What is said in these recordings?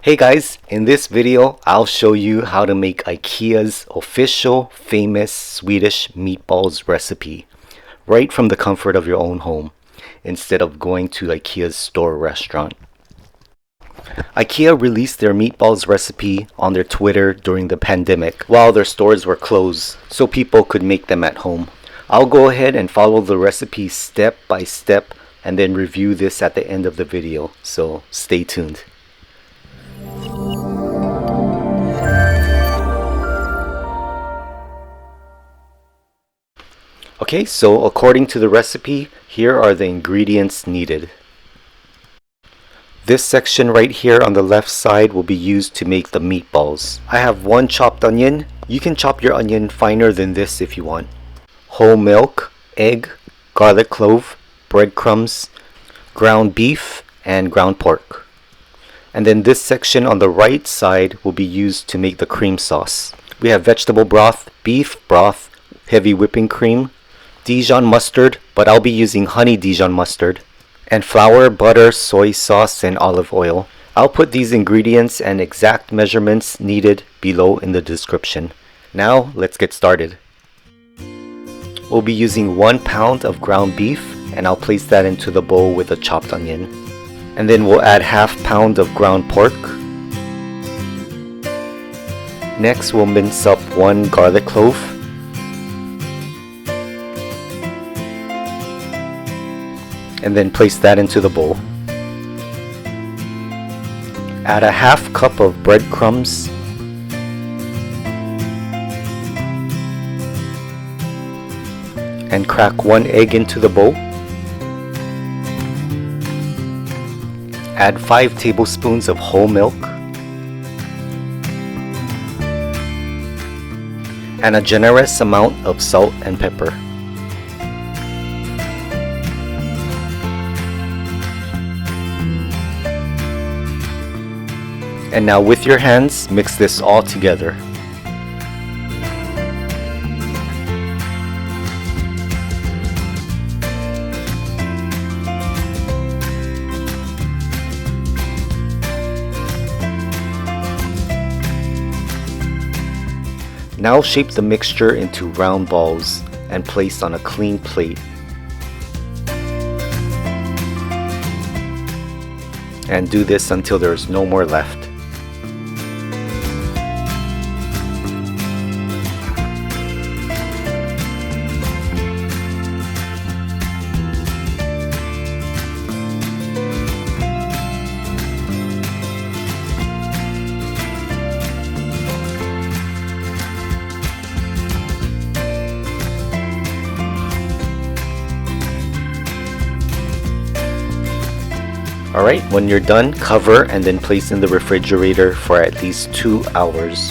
Hey guys, in this video I'll show you how to make IKEA's official famous Swedish meatballs recipe right from the comfort of your own home instead of going to IKEA's store restaurant. IKEA released their meatballs recipe on their Twitter during the pandemic while their stores were closed so people could make them at home. I'll go ahead and follow the recipe step by step and then review this at the end of the video, so stay tuned. Okay, so according to the recipe, here are the ingredients needed. This section right here on the left side will be used to make the meatballs. I have 1 chopped onion. You can chop your onion finer than this if you want. Whole milk, egg, garlic clove, breadcrumbs, ground beef, and ground pork. And then this section on the right side will be used to make the cream sauce. We have vegetable broth, beef broth, heavy whipping cream, Dijon mustard, but I'll be using honey Dijon mustard, and flour, butter, soy sauce, and olive oil. I'll put these ingredients and exact measurements needed below in the description. Now let's get started. We'll be using 1 pound of ground beef, and I'll place that into the bowl with a chopped onion. And then we'll add ½ pound of ground pork. Next we'll mince up 1 garlic clove. And then place that into the bowl. Add a ½ cup of breadcrumbs. And crack 1 egg into the bowl. Add 5 tablespoons of whole milk. And a generous amount of salt and pepper. And now with your hands, mix this all together. Now shape the mixture into round balls and place on a clean plate. And do this until there's no more left. Alright, when you're done, cover and then place in the refrigerator for at least 2 hours.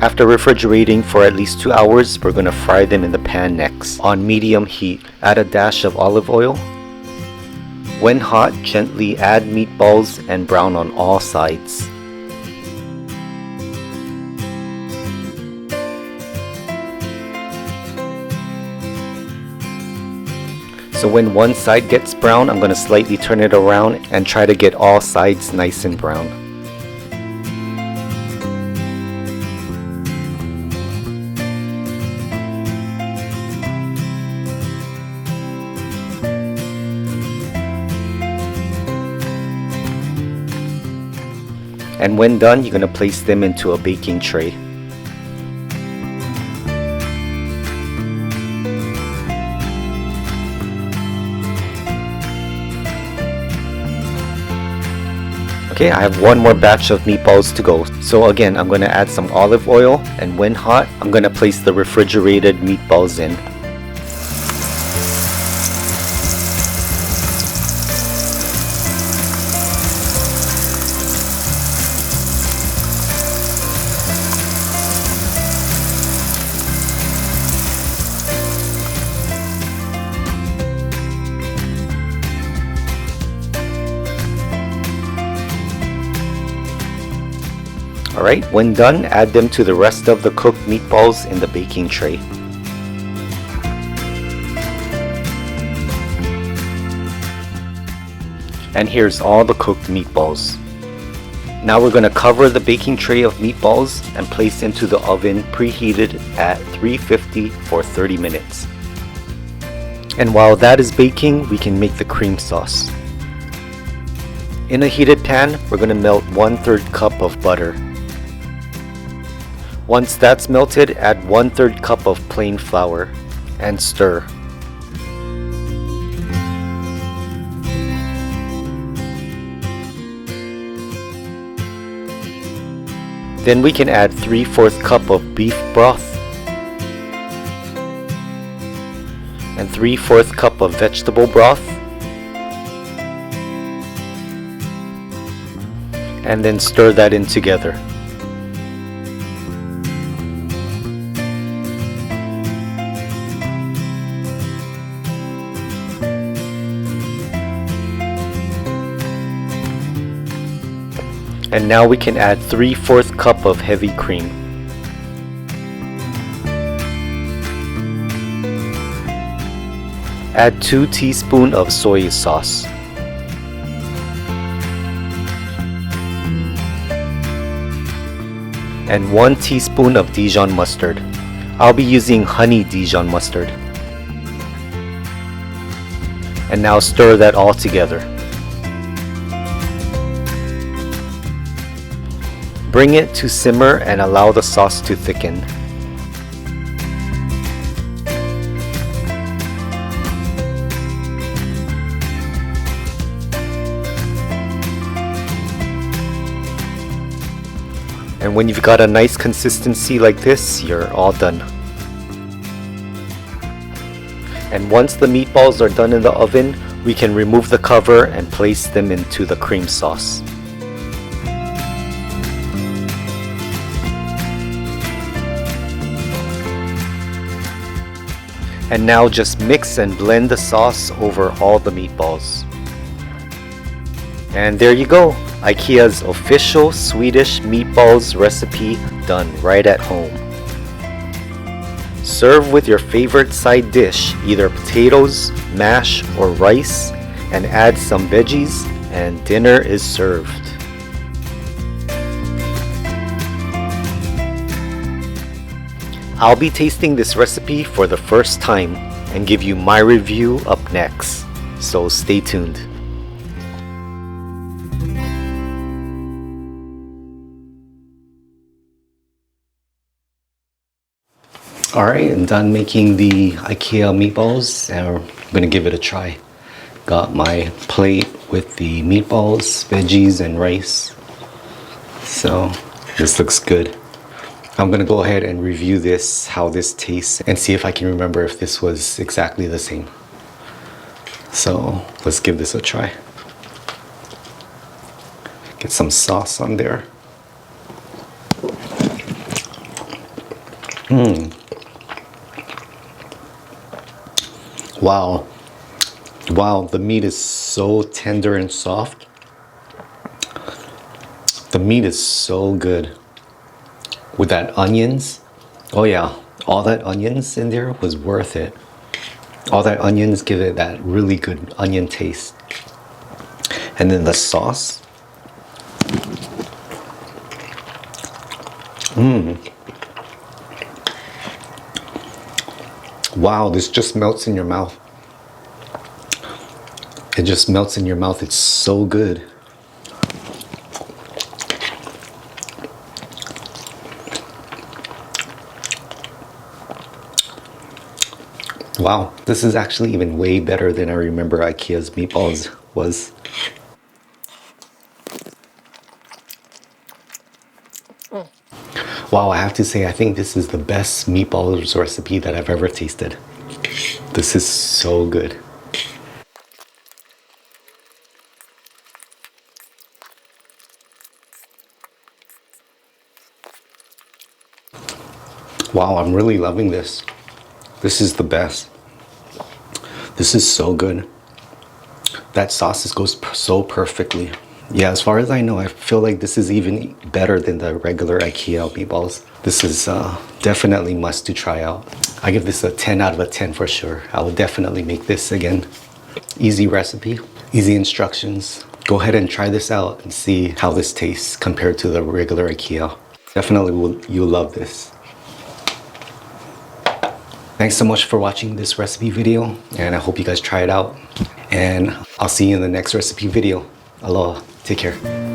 After refrigerating for at least 2 hours, we're going to fry them in the pan next. On medium heat, add a dash of olive oil. When hot, gently add meatballs and brown on all sides. So when one side gets brown, I'm going to slightly turn it around and try to get all sides nice and brown. And when done, you're going to place them into a baking tray. Okay, I have 1 more batch of meatballs to go. So again, I'm going to add some olive oil, and when hot, I'm going to place the refrigerated meatballs in. Alright, when done, add them to the rest of the cooked meatballs in the baking tray. And here's all the cooked meatballs. Now we're going to cover the baking tray of meatballs and place into the oven preheated at 350 for 30 minutes. And while that is baking, we can make the cream sauce. In a heated pan, we're going to melt 1/3 cup of butter. Once that's melted, add 1/3 cup of plain flour and stir. Then we can add 3/4 cup of beef broth and 3/4 cup of vegetable broth, and then stir that in together. And now we can add 3/4 cup of heavy cream. Add 2 teaspoons of soy sauce. And 1 teaspoon of Dijon mustard. I'll be using honey Dijon mustard. And now stir that all together. Bring it to simmer and allow the sauce to thicken. And when you've got a nice consistency like this, you're all done. And once the meatballs are done in the oven, we can remove the cover and place them into the cream sauce. And now just mix and blend the sauce over all the meatballs. And there you go, IKEA's official Swedish meatballs recipe done right at home. Serve with your favorite side dish, either potatoes, mash, or rice, and add some veggies, and dinner is served. I'll be tasting this recipe for the first time and give you my review up next, so stay tuned. Alright, I'm done making the IKEA meatballs and I'm gonna give it a try. Got my plate with the meatballs, veggies, and rice. So this looks good. I'm gonna go ahead and review this, how this tastes, and see if I can remember if this was exactly the same. So let's give this a try. Get some sauce on there. Wow. Wow, the meat is so tender and soft. The meat is so good. With that onions, oh yeah, all that onions in there was worth it. All that onions give it that really good onion taste. And then the sauce. Wow, this just melts in your mouth. It just melts in your mouth. It's so good. Wow, this is actually even way better than I remember IKEA's meatballs was. Wow, I have to say, I think this is the best meatballs recipe that I've ever tasted. This is so good. Wow, I'm really loving this. This is the best. This is so good. That sauce goes so perfectly. Yeah, as far as I know, I feel like this is even better than the regular IKEA meatballs. This is definitely must to try out. I give this a 10 out of a 10 for sure. I will definitely make this again. Easy recipe. Easy instructions. Go ahead and try this out and see how this tastes compared to the regular IKEA. Definitely you'll love this. Thanks so much for watching this recipe video, and I hope you guys try it out. And I'll see you in the next recipe video. Aloha. Take care.